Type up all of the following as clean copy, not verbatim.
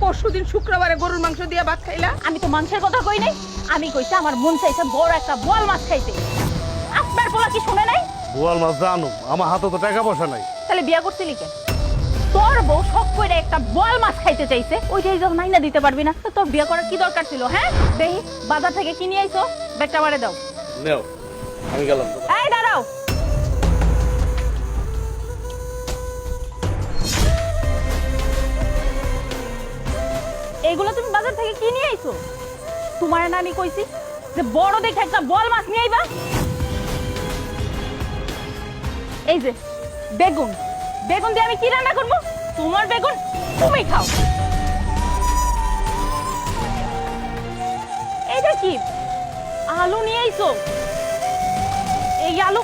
পরশুদিন শুক্রবারে গরুর মাংস দিয়ে ভাত খাইলা? আমি তো মাংসের কথা কই নাই, আমি কইছি আমার মন চাইছে বড় একটা বোয়াল মাছ খাইতে। আপনার পোলা কি শুনে নাই? বোয়াল মাছ জানো, আমার হাতে তো টাকা পয়সা নাই। তাহলে বিয়া করছিলি কেন? তোর বউ শখ করে একটা বোয়াল মাছ খাইতে চাইছে, ওইটাই যখন মাইনা দিতে পারবি না তো তোর বিয়া করার কি দরকার ছিল? হ্যাঁ দেহি বাজার থেকে কিনে আইছো, ব্যাগটা মারে দাও। নেও, আমি গেলাম। এই দাঁড়াও, এইগুলো তুমি বাজার থেকে কিনে আইছো? তোমার না আমি কইছি যে বড় দেখে একটা বোয়াল মাছ নিয়ে আইবা। এই যে বেগুন, বেগুন দিয়ে আমি কি রান্না করবো? তোমার বেগুন তুমি খাও। এইটা কি আলু নিয়ে আইছো? এই আলু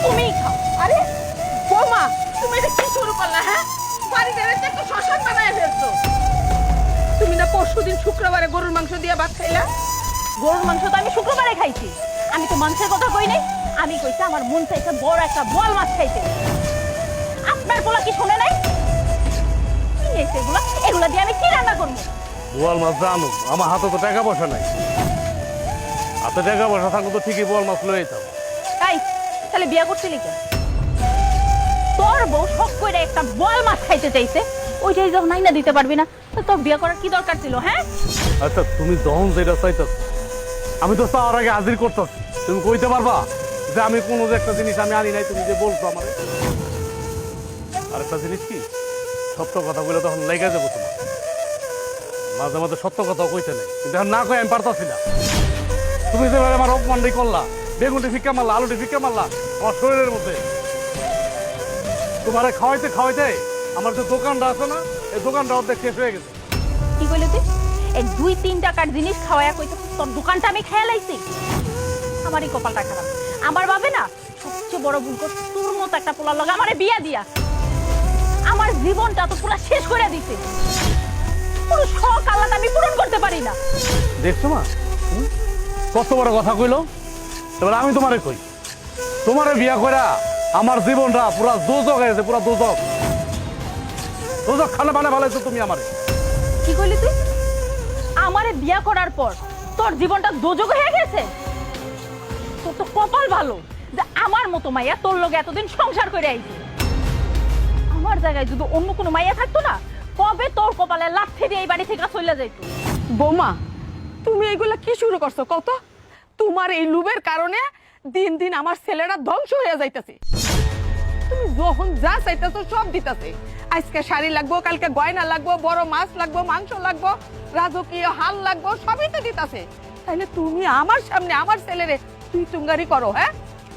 তুমি খাও। আরে বৌমা, তুমি এটা কি শুরু করলা? হ্যাঁ, বাড়িতে একটা শ্মশান বানায় ফেলছো। তুমি না পরশুদিন শুক্রবারে গরুর মাংস দিয়ে ভাত খাইলা? গরুর মাংস তো আমি শুক্রবারে খাইছি, আমি তো মাংসের কথা কই নাই, আমি কইছি আমার মন চাইছে বড় একটা বোয়াল মাছ খাইতে। আপনার পোলা কি শুনে নাই? কি নিয়েছে এগুলা? এগুলা দিয়ে আমি কি রান্না করবো? বোয়াল মাছ জানো, আমার হাতে তো টাকা পয়সা নাই। হাতে টাকা পয়সা থাকলে তো ঠিকই বোয়াল মাছ লয়ে যেতাম। তাই তাহলে বিয়া করছিলি কেন? তোর বউ শখ করে একটা বোয়াল মাছ খাইতে চাইছে, ওইটাই যখন মাইনা দিতে পারবি না তো তোর বিয়া করার কি দরকার ছিল? হ্যাঁ আচ্ছা, তুমি যখন যেটা চাইতাছ আমি তো তার আগে হাজির করতেছি। তুমি কইতে পারবা যে আমি কোনো যে একটা জিনিস আমি আনি নাই? তুমি যে বলছো আমার আরেকটা জিনিস কি, সত্য কথা বলে তখন লেগে যাবো তোমার। মাঝে মাঝে সত্য কথা কইতে নেই, কিন্তু এখন না কই আমি পারতাছি না। তুমি যেভাবে আমার অপমানটাই করলা, বেগুনটি ফিক্কা মারলা, আলুটি ফিক্কা মারলা আমার শরীরের মধ্যে, তোমারে খাওয়াইতে খাওয়াইতে আমার যে দোকানটা আছে না, এই দোকানটা অর্ধেক শেষ হয়ে গেছে। কি কইলি তুই? এই 2-3 টাকার জিনিস খাওয়ায়া কইতে তোর দোকানটা আমি খেয়ে লাইছি? আমারই কপালটা খারাপ, আমার ভাবে না সবচেয়ে বড় ভুল করছে তোর মতো একটা পোলার লগে আমারে বিয়া দিয়া। আমার জীবনটা তো পুরো শেষ করে দিছে, পুরো শখ আল্লাহ আমি পূরণ করতে পারি না। দেখছো মা, কত বড় কথা কইলো। এবার আমি তোমারে কই, তোমারে বিয়া কইরা আমার জীবনটা পুরা দোজক হয়ে গেছে, পুরা দোজক। দোজক খানা বানা ভালাইছো তুমি আমারে। কি কইলি তুই? আমারে বিয়া করার পর তোর জীবনটা দোজক হয়ে গেছে? তোর তো কপাল ভালো যে আমার মতো মাইয়া তোর লগে এতদিন সংসার করে আইছে। আমার জায়গায় যদি অন্য কোনো মাইয়া থাকতো না, কবে তোর কপালে লাথি দিয়ে এই বাড়ি থেকে চলে যাইতো। বৌমা, তুমি এইগুলা কি শুরু করছো কত? তোমার এই লোভের কারণে দিন দিন আমার ছেলেরা ধ্বংস হয়ে যাইতেছে। তুমি যখন যা চাইতেছো সব দিতেছে। আজকে শাড়ি লাগবো, কালকে গয়না লাগবো, বড় মাছ লাগবো, মাংস লাগবো, রাজকীয় হাল লাগবো, সবই তো দিতেছে। তাইলে তুমি আমার সামনে আমার ছেলেরে তুই চুঙ্গারি করো? হ্যাঁ,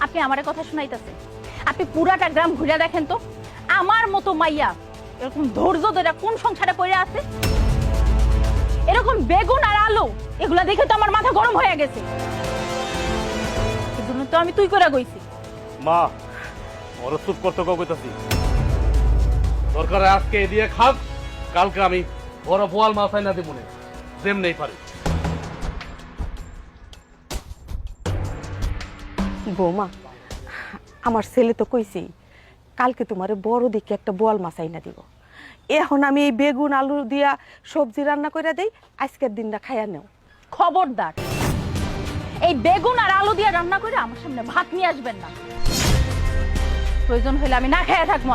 আপনি আমারে কথা শুনাইতেছে? আপনি পুরাটা গ্রাম ঘুরে দেখেন তো, আমার মতো মাইয়া এরকম ধৈর্য ধরে কোন সংসারে পড়ে আছে? এরকম বেগুন আর আলু এগুলা দেখে তো আমার মাথা গরম হয়ে গেছে। এজন্য তো আমি তুই করে গইছি। মা, ওরা চুপ করতে কইতাছি। দরকার আজকে দিয়ে খাক, কালকে আমি বড় বোয়াল মাছ আইনা দিব না, যেমনেই পারি। বৌমা, আমার ছেলে তো কইছি কালকে তোমারে বড় দিকে একটা বোয়াল মাছ আইনা দিব। এখন আমি এই বেগুন আলু দিয়া সবজি রান্না করে দেই, আজকের দিনটা খাইয়া নেও। খবরদার এই বেগুন আর আলু দিয়ে রান্না করে আমার সামনে ভাত নিয়ে আসবেন না। প্রয়োজন হলে আমি না খেয়ে থাকবো।